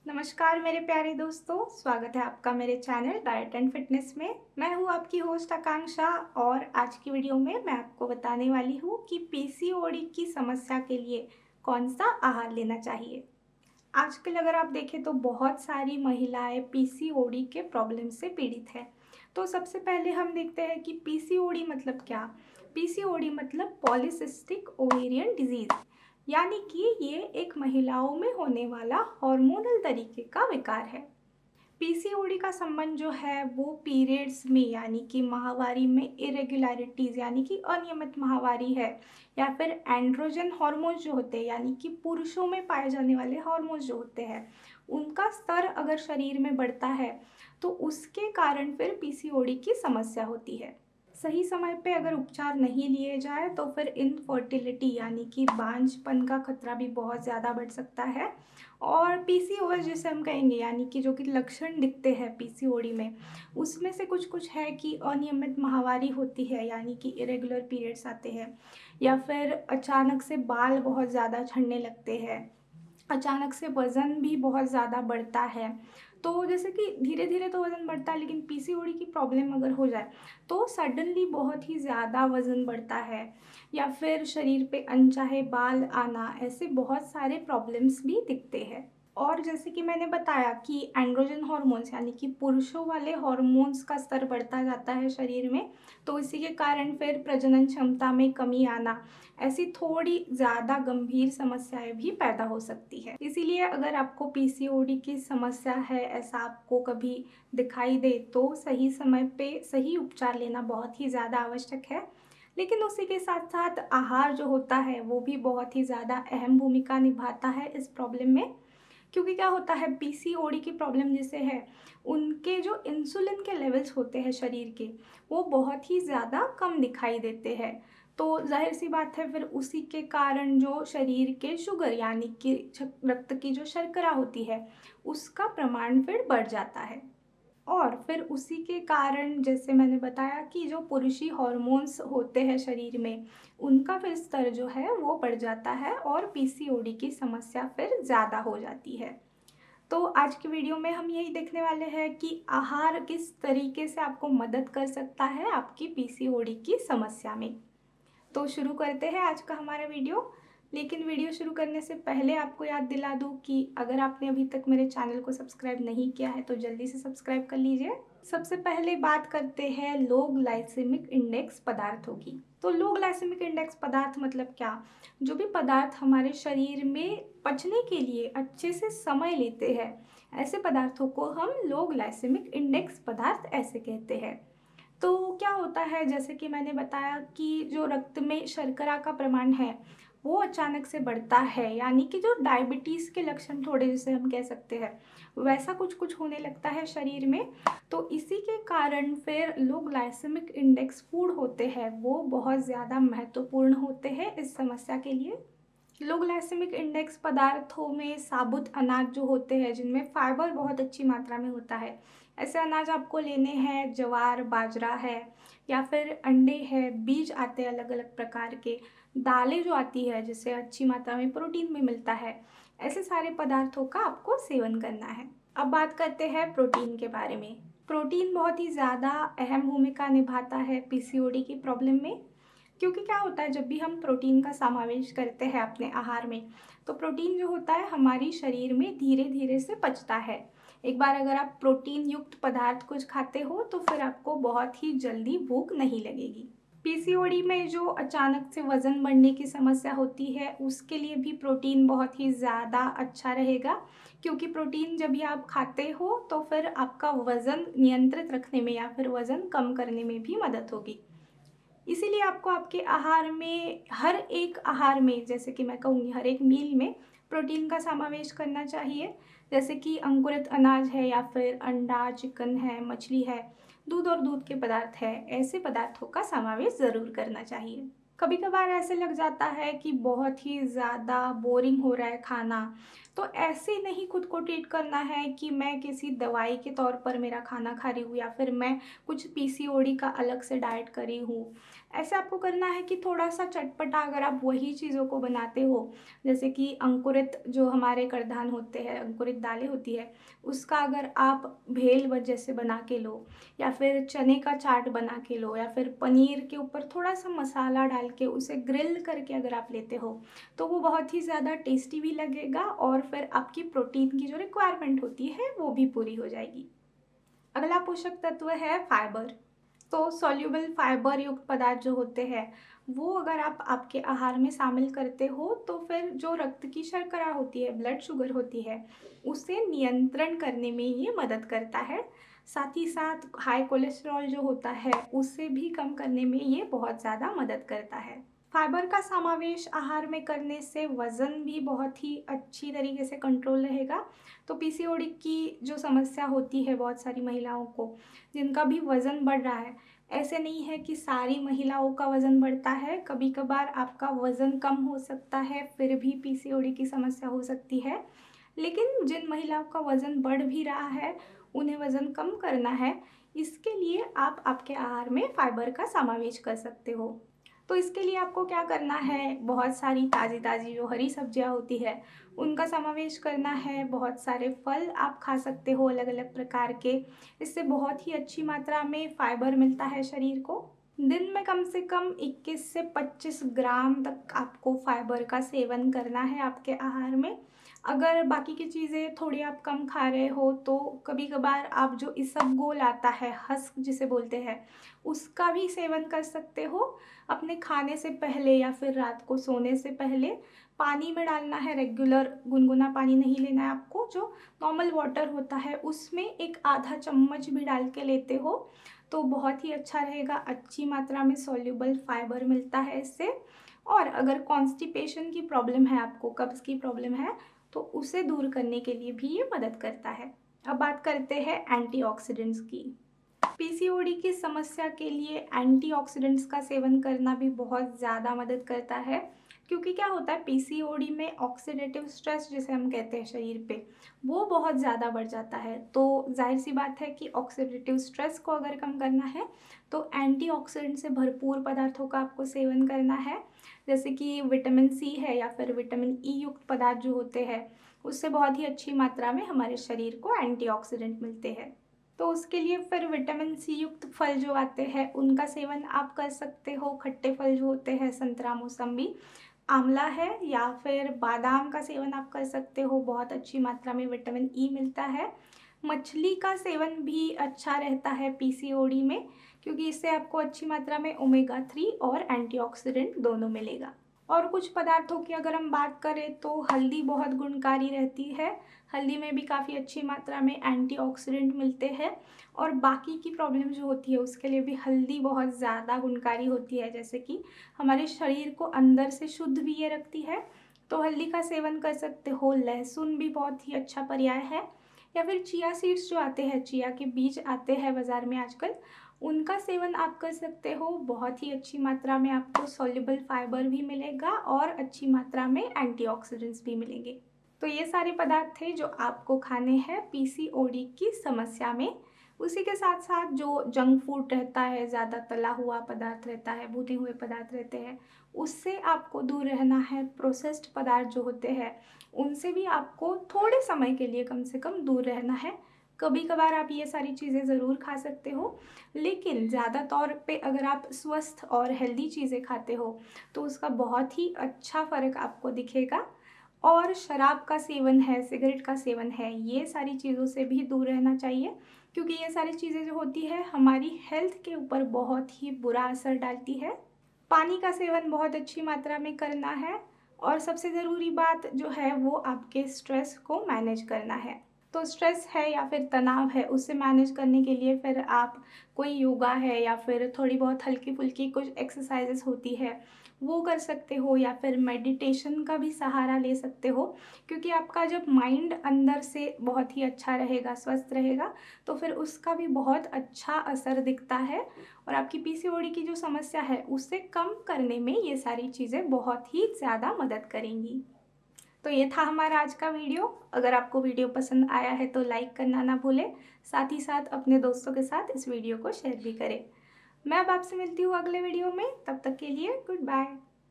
नमस्कार मेरे प्यारे दोस्तों, स्वागत है आपका मेरे चैनल डाइट एंड फिटनेस में। मैं हूँ आपकी होस्ट आकांक्षा और आज की वीडियो में मैं आपको बताने वाली हूँ कि पीसीओडी की समस्या के लिए कौन सा आहार लेना चाहिए। आजकल अगर आप देखें तो बहुत सारी महिलाएं पीसीओडी के प्रॉब्लम से पीड़ित है। तो सबसे पहले हम देखते हैं कि पीसीओडी मतलब क्या। पीसीओडी मतलब पॉलीसिस्टिक ओवेरियन डिजीज, यानी कि ये एक महिलाओं में होने वाला हार्मोनल तरीके का विकार है। पीसीओडी का संबंध जो है वो पीरियड्स में यानी कि माहवारी में इरेगुलरिटीज़ यानी कि अनियमित माहवारी है, या फिर एंड्रोजन हार्मोन्स जो होते हैं यानी कि पुरुषों में पाए जाने वाले हार्मोन्स जो होते हैं उनका स्तर अगर शरीर में बढ़ता है तो उसके कारण फिर पीसीओडी की समस्या होती है। सही समय पे अगर उपचार नहीं लिए जाए तो फिर इनफर्टिलिटी यानी कि बांझपन का खतरा भी बहुत ज़्यादा बढ़ सकता है। और पीसीओएस जिसे हम कहेंगे यानी कि जो कि लक्षण दिखते हैं पीसीओडी में, उसमें से कुछ कुछ है कि अनियमित माहवारी होती है यानी कि इरेगुलर पीरियड्स आते हैं, या फिर अचानक से बाल बहुत ज़्यादा झड़ने लगते हैं, अचानक से वज़न भी बहुत ज़्यादा बढ़ता है। तो जैसे कि धीरे-धीरे तो वज़न बढ़ता है, लेकिन पीसीओडी की प्रॉब्लम अगर हो जाए तो सडनली बहुत ही ज़्यादा वज़न बढ़ता है, या फिर शरीर पे अनचाहे बाल आना, ऐसे बहुत सारे प्रॉब्लम्स भी दिखते हैं। और जैसे कि मैंने बताया कि एंड्रोजन हॉर्मोन्स यानी कि पुरुषों वाले हॉर्मोन्स का स्तर बढ़ता जाता है शरीर में, तो इसी के कारण फिर प्रजनन क्षमता में कमी आना, ऐसी थोड़ी ज़्यादा गंभीर समस्याएं भी पैदा हो सकती है। इसीलिए अगर आपको पीसीओडी की समस्या है, ऐसा आपको कभी दिखाई दे तो सही समय पे सही उपचार लेना बहुत ही ज़्यादा आवश्यक है। लेकिन उसी के साथ साथ आहार जो होता है वो भी बहुत ही ज़्यादा अहम भूमिका निभाता है इस प्रॉब्लम में। क्योंकि क्या होता है, पीसीओडी की प्रॉब्लम जिसे है, उनके जो इंसुलिन के लेवल्स होते हैं शरीर के, वो बहुत ही ज़्यादा कम दिखाई देते हैं। तो ज़ाहिर सी बात है फिर उसी के कारण जो शरीर के शुगर यानी कि रक्त की जो शर्करा होती है उसका प्रमाण फिर बढ़ जाता है। और फिर उसी के कारण जैसे मैंने बताया कि जो पुरुषी हॉर्मोन्स होते हैं शरीर में, उनका फिर स्तर जो है वो बढ़ जाता है और पीसीओडी की समस्या फिर ज़्यादा हो जाती है। तो आज की वीडियो में हम यही देखने वाले हैं कि आहार किस तरीके से आपको मदद कर सकता है आपकी पीसीओडी की समस्या में। तो शुरू करते हैं आज का हमारा वीडियो। लेकिन वीडियो शुरू करने से पहले आपको याद दिला दूँ कि अगर आपने अभी तक मेरे चैनल को सब्सक्राइब नहीं किया है तो जल्दी से सब्सक्राइब कर लीजिए। सबसे पहले बात करते हैं लो ग्लाइसेमिक इंडेक्स पदार्थों की। तो लो ग्लाइसेमिक इंडेक्स पदार्थ मतलब क्या? जो भी पदार्थ हमारे शरीर में पचने के लिए अच्छे से समय लेते हैं, ऐसे पदार्थों को हम लो ग्लाइसेमिक इंडेक्स पदार्थ ऐसे कहते हैं। तो क्या होता है, जैसे कि मैंने बताया कि जो रक्त में शर्करा का प्रमाण है वो अचानक से बढ़ता है, यानी कि जो डायबिटीज़ के लक्षण थोड़े जैसे हम कह सकते हैं वैसा कुछ कुछ होने लगता है शरीर में। तो इसी के कारण फिर लो ग्लाइसेमिक इंडेक्स फूड होते हैं वो बहुत ज़्यादा महत्वपूर्ण होते हैं इस समस्या के लिए। लो ग्लाइसेमिक इंडेक्स पदार्थों में साबुत अनाज जो होते हैं जिनमें फाइबर बहुत अच्छी मात्रा में होता है, ऐसे अनाज आपको लेने हैं। ज्वार बाजरा है, या फिर अंडे है, बीज आते हैं अलग अलग प्रकार के, दालें जो आती है जिससे अच्छी मात्रा में प्रोटीन भी मिलता है, ऐसे सारे पदार्थों का आपको सेवन करना है। अब बात करते हैं प्रोटीन के बारे में। प्रोटीन बहुत ही ज़्यादा अहम भूमिका निभाता है पीसीओडी की प्रॉब्लम में। क्योंकि क्या होता है, जब भी हम प्रोटीन का समावेश करते हैं अपने आहार में, तो प्रोटीन जो होता है हमारी शरीर में धीरे धीरे से पचता है। एक बार अगर आप प्रोटीन युक्त पदार्थ कुछ खाते हो तो फिर आपको बहुत ही जल्दी भूख नहीं लगेगी। पीसीओडी में जो अचानक से वज़न बढ़ने की समस्या होती है उसके लिए भी प्रोटीन बहुत ही ज़्यादा अच्छा रहेगा। क्योंकि प्रोटीन जब भी आप खाते हो तो फिर आपका वज़न नियंत्रित रखने में या फिर वज़न कम करने में भी मदद होगी। इसीलिए आपको आपके आहार में, हर एक आहार में, जैसे कि मैं कहूँगी हर एक मील में प्रोटीन का समावेश करना चाहिए। जैसे कि अंकुरित अनाज है, या फिर अंडा, चिकन है, मछली है, दूध और दूध के पदार्थ है, ऐसे पदार्थों का समावेश ज़रूर करना चाहिए। कभी कभार ऐसे लग जाता है कि बहुत ही ज़्यादा बोरिंग हो रहा है खाना, तो ऐसे नहीं खुद को ट्रीट करना है कि मैं किसी दवाई के तौर पर मेरा खाना खा रही हूँ, या फिर मैं कुछ पीसीओडी का अलग से डाइट करी हूँ। ऐसे आपको करना है कि थोड़ा-सा चटपटा अगर आप वही चीज़ों को बनाते हो, जैसे कि अंकुरित जो हमारे कड़धान होते हैं, अंकुरित दालें होती है, उसका अगर आप भेल जैसे बना के लो, या फिर चने का चाट बना के लो, या फिर पनीर के ऊपर थोड़ा-सा मसाला डाल के उसे ग्रिल करके अगर आप लेते हो, तो वो बहुत ही ज़्यादा टेस्टी भी लगेगा और फिर आपकी प्रोटीन की जो रिक्वायरमेंट होती है, वो भी पूरी हो जाएगी। अगला पोषक तत्व है फाइबर। तो सॉल्युबल फाइबर युक्त पदार्थ जो होते हैं, वो अगर आप आपके आहार में शामिल करते हो तो फिर जो रक्त की शर्करा होती है, ब्लड शुगर होती है, उसे नियंत्रण करने में ये मदद करता है। साथ ही साथ हाई कोलेस्ट्रॉल जो होता है, उसे भी कम करने में ये बहुत ज़्यादा मदद करता है। फाइबर का समावेश आहार में करने से वज़न भी बहुत ही अच्छी तरीके से कंट्रोल रहेगा। तो पीसीओडी की जो समस्या होती है बहुत सारी महिलाओं को, जिनका भी वज़न बढ़ रहा है, ऐसे नहीं है कि सारी महिलाओं का वज़न बढ़ता है, कभी-कभार आपका वज़न कम हो सकता है, फिर भी पीसीओडी की समस्या हो सकती है। लेकिन जिन महिलाओं का वज़न बढ़ भी रहा है, उन्हें वज़न कम करना है, इसके लिए आप आपके आहार में फाइबर का समावेश कर सकते हो। तो इसके लिए आपको क्या करना है, बहुत सारी ताज़ी-ताज़ी जो हरी सब्जियाँ होती है, उनका समावेश करना है। बहुत सारे फल आप खा सकते हो अलग-अलग प्रकार के, इससे बहुत ही अच्छी मात्रा में फाइबर मिलता है शरीर को। दिन में कम से कम 21 से 25 ग्राम तक आपको फाइबर का सेवन करना है आपके आहार में। अगर बाकी की चीज़ें थोड़ी आप कम खा रहे हो तो कभी-कभार आप जो इसबगोल आता है, हस्क जिसे बोलते हैं, उसका भी सेवन कर सकते हो। अपने खाने से पहले या फिर रात को सोने से पहले पानी में डालना है, रेगुलर गुनगुना पानी नहीं लेना है आपको, जो नॉर्मल वाटर होता है उसमें एक आधा चम्मच भी डाल के लेते हो तो बहुत ही अच्छा रहेगा। अच्छी मात्रा में सॉल्युबल फाइबर मिलता है इससे। और अगर कॉन्स्टिपेशन की प्रॉब्लम है आपको, कब्ज़ की प्रॉब्लम है, तो उसे दूर करने के लिए भी ये मदद करता है। अब बात करते हैं एंटीऑक्सीडेंट्स की। पीसीओडी की समस्या के लिए एंटीऑक्सीडेंट्स का सेवन करना भी बहुत ज़्यादा मदद करता है, क्योंकि क्या होता है पीसीओडी में ऑक्सीडेटिव स्ट्रेस जिसे हम कहते हैं शरीर पे, वो बहुत ज़्यादा बढ़ जाता है। तो जाहिर सी बात है कि ऑक्सीडेटिव स्ट्रेस को अगर कम करना है तो एंटीऑक्सीडेंट से भरपूर पदार्थों का आपको सेवन करना है, जैसे कि विटामिन सी है या फिर विटामिन ई युक्त पदार्थ जो होते हैं, उससे बहुत ही अच्छी मात्रा में हमारे शरीर को एंटीऑक्सीडेंट मिलते हैं। तो उसके लिए फिर विटामिन सी युक्त फल जो आते हैं उनका सेवन आप कर सकते हो। खट्टे फल जो होते हैं, संतरा, मौसम्बी, आंवला है, या फिर बादाम का सेवन आप कर सकते हो, बहुत अच्छी मात्रा में विटामिन ई मिलता है। मछली का सेवन भी अच्छा रहता है पीसीओडी में, क्योंकि इससे आपको अच्छी मात्रा में ओमेगा 3 और एंटीऑक्सीडेंट दोनों मिलेगा। और कुछ पदार्थों की अगर हम बात करें तो हल्दी बहुत गुणकारी रहती है। हल्दी में भी काफ़ी अच्छी मात्रा में एंटीऑक्सीडेंट मिलते हैं। और बाकी की प्रॉब्लम जो होती है उसके लिए भी हल्दी बहुत ज़्यादा गुणकारी होती है, जैसे कि हमारे शरीर को अंदर से शुद्ध भी ये रखती है। तो हल्दी का सेवन कर सकते हो। लहसुन भी बहुत ही अच्छा पर्याय है। या फिर चिया सीड्स जो आते हैं, चिया के बीज आते हैं बाज़ार में आजकल, उनका सेवन आप कर सकते हो। बहुत ही अच्छी मात्रा में आपको सॉल्युबल फाइबर भी मिलेगा और अच्छी मात्रा में एंटीऑक्सीडेंट्स भी मिलेंगे। तो ये सारे पदार्थ थे जो आपको खाने हैं पीसीओडी की समस्या में। उसी के साथ साथ जो जंक फूड रहता है, ज़्यादा तला हुआ पदार्थ रहता है, भुने हुए पदार्थ रहते हैं, उससे आपको दूर रहना है। प्रोसेस्ड पदार्थ जो होते हैं उनसे भी आपको थोड़े समय के लिए कम से कम दूर रहना है। कभी कभार आप ये सारी चीज़ें ज़रूर खा सकते हो, लेकिन ज़्यादा तौर पे अगर आप स्वस्थ और हेल्दी चीज़ें खाते हो तो उसका बहुत ही अच्छा फ़र्क आपको दिखेगा। और शराब का सेवन है, सिगरेट का सेवन है, ये सारी चीज़ों से भी दूर रहना चाहिए, क्योंकि ये सारी चीज़ें जो होती है हमारी हेल्थ के ऊपर बहुत ही बुरा असर डालती है। पानी का सेवन बहुत अच्छी मात्रा में करना है। और सबसे ज़रूरी बात जो है वो आपके स्ट्रेस को मैनेज करना है। तो स्ट्रेस है या फिर तनाव है, उसे मैनेज करने के लिए फिर आप कोई योगा है या फिर थोड़ी बहुत हल्की फुल्की कुछ एक्सरसाइजेस होती है, वो कर सकते हो, या फिर मेडिटेशन का भी सहारा ले सकते हो। क्योंकि आपका जब माइंड अंदर से बहुत ही अच्छा रहेगा, स्वस्थ रहेगा, तो फिर उसका भी बहुत अच्छा असर दिखता है। और आपकी पीसीओडी की जो समस्या है उसे कम करने में ये सारी चीज़ें बहुत ही ज़्यादा मदद करेंगी। तो ये था हमारा आज का वीडियो। अगर आपको वीडियो पसंद आया है तो लाइक करना ना भूलें। साथ ही साथ अपने दोस्तों के साथ इस वीडियो को शेयर भी करें। मैं अब आपसे मिलती हूँ अगले वीडियो में, तब तक के लिए गुड बाय।